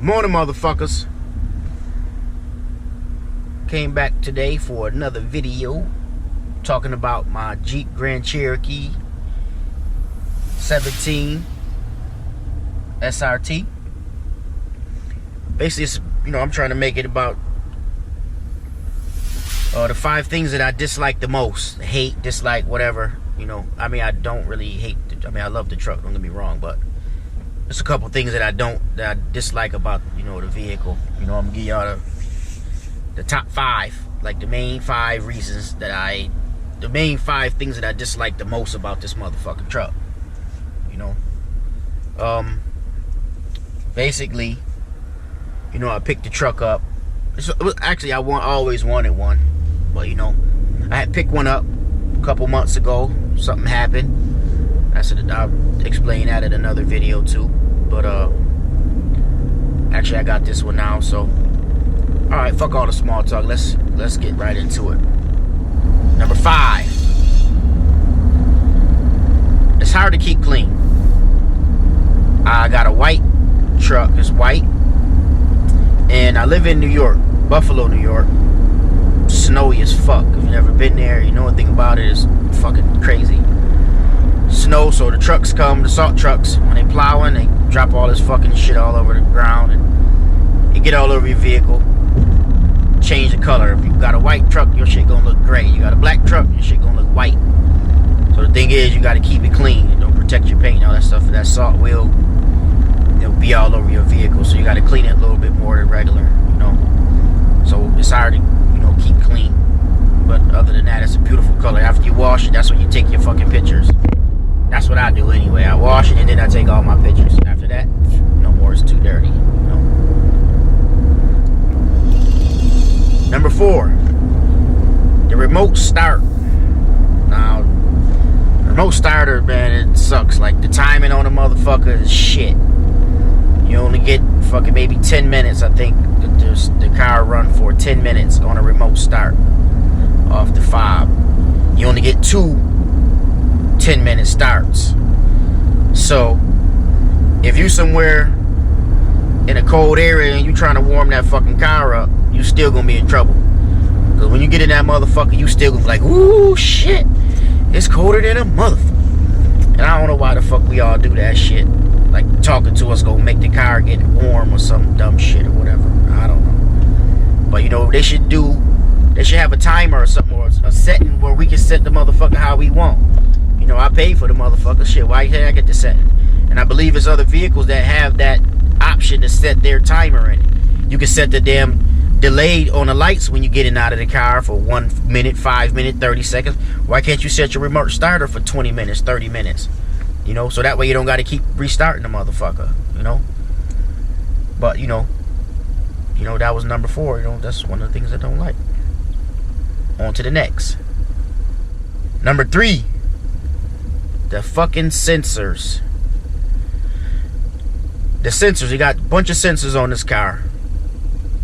Morning, motherfuckers. Came back today for another video talking about my Jeep Grand Cherokee 17 SRT. Basically, it's, I'm trying to make it about the 5 things that I dislike the most. Hate, dislike, whatever. I don't really hate. I love the truck. Don't get me wrong, but there's a couple things that I dislike about the vehicle. I'm gonna give y'all the top 5, like the main 5 reasons the main 5 things that I dislike the most about this motherfucking truck. Basically, I picked the truck up. Actually, I always wanted one, but I had picked one up a couple months ago. Something happened. I'll explain that in another video too. But actually, I got this one now. So, all right, fuck all the small talk. Let's get right into it. Number 5. It's hard to keep clean. I got a white truck. It's white, and I live in New York, Buffalo, New York. Snowy as fuck. If you've never been there, you know anything about it. It's fucking crazy. Snow, so the trucks come, the salt trucks, when they plowing, they drop all this fucking shit all over the ground, and you get all over your vehicle. Change the color. If you got a white truck, your shit gonna look gray. You got a black truck, your shit gonna look white. So the thing is, you gotta keep it clean. Don't protect your paint and all that stuff. That salt will, it'll be all over your vehicle, so you gotta clean it a little bit more than regular, So it's hard to, keep clean. But other than that, it's a beautiful color. After you wash it, that's when you take your fucking pictures. That's what I do anyway. I wash it and then I take all my pictures. After that, no more. It's too dirty. Number 4, the remote start. Now, the remote starter, man, it sucks. Like, the timing on the motherfucker is shit. You only get fucking maybe 10 minutes, I think. The car run for 10 minutes on a remote start off the fob. You only get 2 10-minute starts. So if you somewhere in a cold area and you trying to warm that fucking car up, you still gonna be in trouble. Because when you get in that motherfucker, you still gonna be like, ooh shit, it's colder than a motherfucker. And I don't know why the fuck we all do that shit. Like, talking to us gonna make the car get warm or some dumb shit or whatever. I don't know. But they should have a timer or something, or a setting where we can set the motherfucker how we want. I pay for the motherfucker. Shit, why can't I get the setting? And I believe there's other vehicles that have that option to set their timer in it. You can set the damn delay on the lights when you get in and out of the car for 1 minute, 5 minutes, 30 seconds. Why can't you set your remote starter for 20 minutes, 30 minutes? So that way you don't got to keep restarting the motherfucker, But, that was number 4. That's one of the things I don't like. On to the next. Number 3. The fucking sensors. The sensors. You got a bunch of sensors on this car.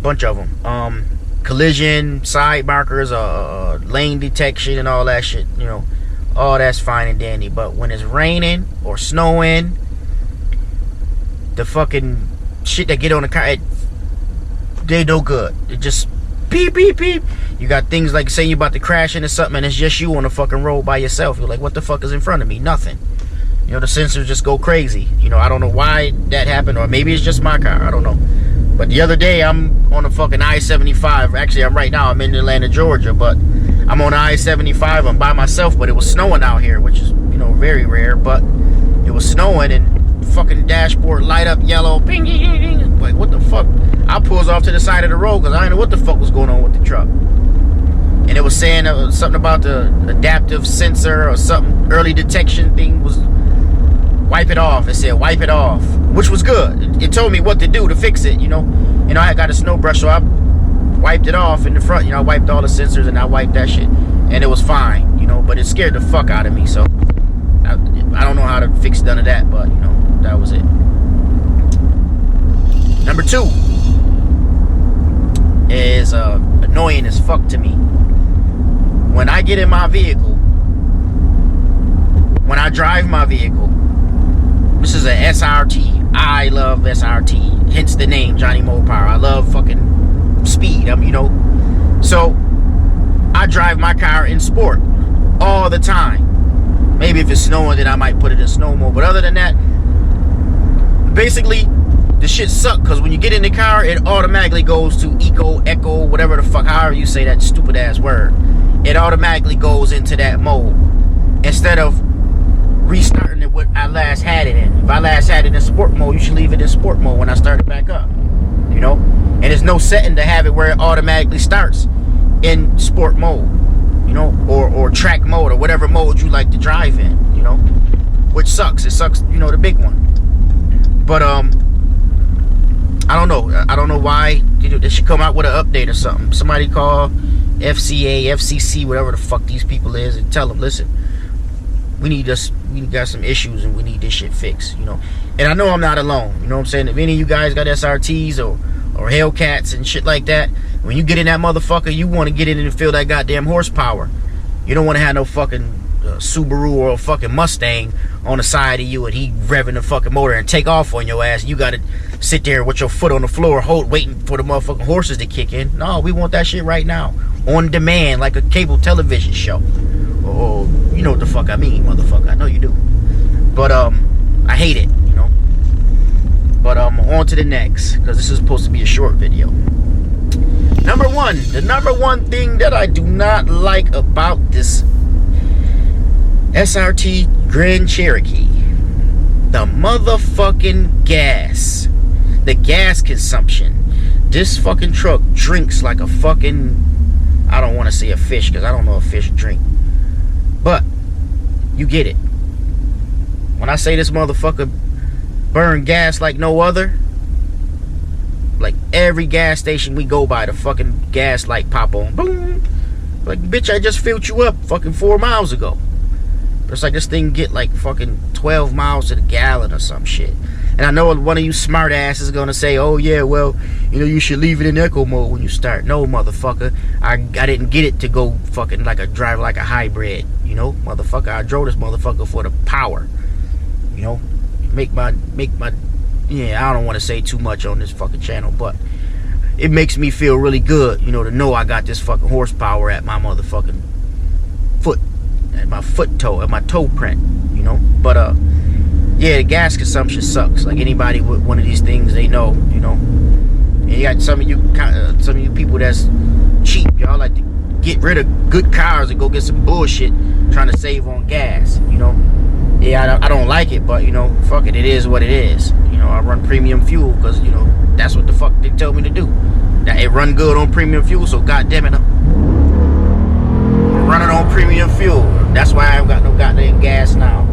Bunch of them. Collision, side markers, lane detection, and all that shit. All that's fine and dandy. But when it's raining or snowing, the fucking shit that get on the car, they no good. It just beep, beep, beep. You got things like, say you about to crash into something and it's just you on the fucking road by yourself. You're like, what the fuck is in front of me? Nothing. The sensors just go crazy. I don't know why that happened, or maybe it's just my car. I don't know. But the other day, I'm on the fucking I-75. Actually, I'm in Atlanta, Georgia, but I'm on the I-75. I'm by myself, but it was snowing out here, which is, very rare. But it was snowing, and fucking dashboard light up yellow. Bing, ding, ding, ding. Like, what the fuck? I pulls off to the side of the road because I didn't know what the fuck was going on with the truck. And it was saying something about the adaptive sensor or something, early detection thing was wipe it off. It said wipe it off, which was good. It told me what to do to fix it, I had got a snow brush, so I wiped it off in the front. I wiped all the sensors and I wiped that shit, and it was fine, but it scared the fuck out of me. So I don't know how to fix none of that, but that was it. Number 2 is annoying as fuck to me. When I get in my vehicle, when I drive my vehicle, this is an SRT, I love SRT, hence the name Johnny Mopar. I love fucking speed. So I drive my car in sport all the time. Maybe if it's snowing, then I might put it in snow mode. But other than that, basically, the shit suck because when you get in the car, it automatically goes to echo, whatever the fuck, however you say that stupid ass word. It automatically goes into that mode instead of restarting it what I last had it in. If I last had it in sport mode, you should leave it in sport mode when I start it back up. You know? And there's no setting to have it where it automatically starts in sport mode. You know? Or track mode or whatever mode you like to drive in. You know? Which sucks. It sucks, you know, the big one. But I don't know. I don't know why they should come out with an update or something. Somebody call FCA, FCC, whatever the fuck these people is, and tell them, listen, we got some issues and we need this shit fixed, you know. And I know I'm not alone. You know what I'm saying? If any of you guys got SRTs or Hellcats and shit like that, when you get in that motherfucker, you want to get in and feel that goddamn horsepower. You don't want to have no fucking Subaru or a fucking Mustang on the side of you and he revving the fucking motor and take off on your ass. You gotta sit there with your foot on the floor waiting for the motherfucking horses to kick in. No, we want that shit right now, on demand, like a cable television show. Oh, you know what the fuck I mean, motherfucker. I know you do. But I hate it, you know. But on to the next, because this is supposed to be a short video. The number one thing that I do not like about this SRT Grand Cherokee, the motherfucking gas. The gas consumption. This fucking truck drinks like a fucking, I don't want to say a fish because I don't know if fish drink, but you get it. When I say this motherfucker burn gas like no other, like every gas station we go by, the fucking gas light pop on, boom, like, bitch, I just filled you up fucking 4 miles ago. It's like this thing get like fucking 12 miles to the gallon or some shit. And I know one of you smart asses is gonna say, oh yeah, well, you know, you should leave it in echo mode when you start. No, motherfucker, I didn't get it to go fucking like a drive like a hybrid. You know, motherfucker, I drove this motherfucker for the power. You know, make my yeah, I don't want to say too much on this fucking channel, but it makes me feel really good, you know, to know I got this fucking horsepower at my motherfucking foot. At my toe print, you know. But yeah, the gas consumption sucks. Like anybody with one of these things, they know, you know. And you got some of you people that's cheap. Y'all like to get rid of good cars and go get some bullshit trying to save on gas, you know. Yeah, I don't like it, but you know, fuck it, it is what it is. You know, I run premium fuel because, you know, that's what the fuck they tell me to do. Now, it run good on premium fuel, so goddamn it, I'm running on premium fuel. That's why I ain't got no goddamn gas now,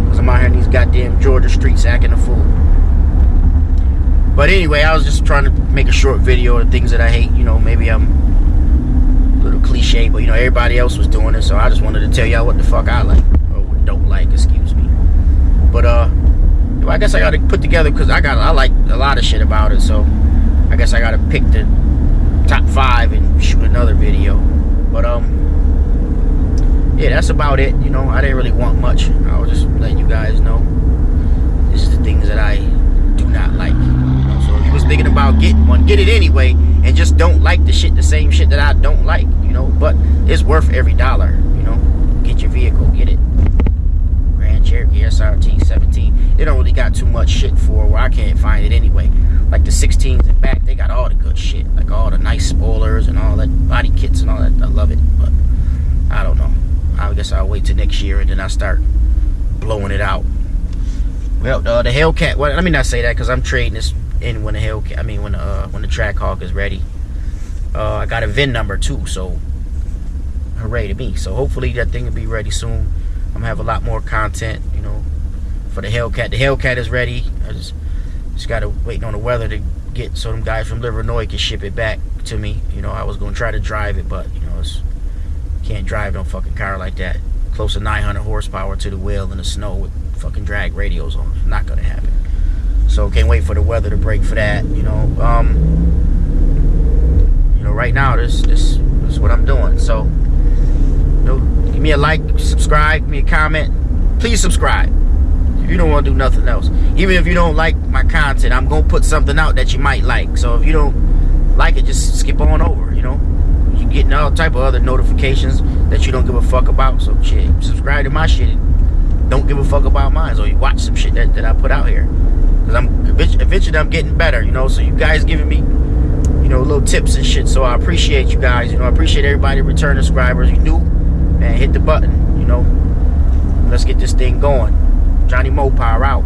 because I'm out here in these goddamn Georgia streets acting a fool. But anyway, I was just trying to make a short video of things that I hate. You know, maybe I'm a little cliche, but you know, everybody else was doing it, so I just wanted to tell y'all what the fuck I like, or don't like, excuse me. But I guess I got to put together, because I like a lot of shit about it, so I guess I got to pick the top 5 and shoot another video. But yeah, that's about it. You know, I didn't really want much. I was just letting you guys know this is the things that I do not like. You know, so if you was thinking about getting one, get it anyway, and just don't like the same shit that I don't like. You know, but it's worth every dollar. You know, get your vehicle, get it. Grand Cherokee SRT 17. They don't really got too much shit for where I can't find it anyway. Like the 16s and back, they got all the good shit, like all the nice spoilers and all that body kits and all that. I love it, but I don't know. I guess I'll wait till next year and then I'll start blowing it out. Well, the Hellcat. Well, let me not say that because I'm trading this in when the Hellcat. I mean, when the Trackhawk is ready. I got a VIN number too, so hooray to me. So hopefully that thing will be ready soon. I'm gonna have a lot more content, you know, for the Hellcat. The Hellcat is ready. I just gotta wait on the weather to get so them guys from Illinois can ship it back to me. You know, I was gonna try to drive it, but you know, can't drive no fucking car like that. Close to 900 horsepower to the wheel in the snow with fucking drag radios on. It's not gonna happen. So can't wait for the weather to break for that. You know, right now this is what I'm doing. So, you know, give me a like, subscribe, give me a comment. Please subscribe. If you don't want to do nothing else, even if you don't like my content, I'm gonna put something out that you might like. So if you don't like it, just skip on over. You know, you're getting all type of other notifications that you don't give a fuck about. So shit, subscribe to my shit. Don't give a fuck about mine. So you watch some shit that I put out here, because eventually I'm getting better. You know, so you guys giving me, you know, little tips and shit. So I appreciate you guys. You know, I appreciate everybody returning subscribers. You new, man, hit the button. You know, let's get this thing going. Johnny Mopar out.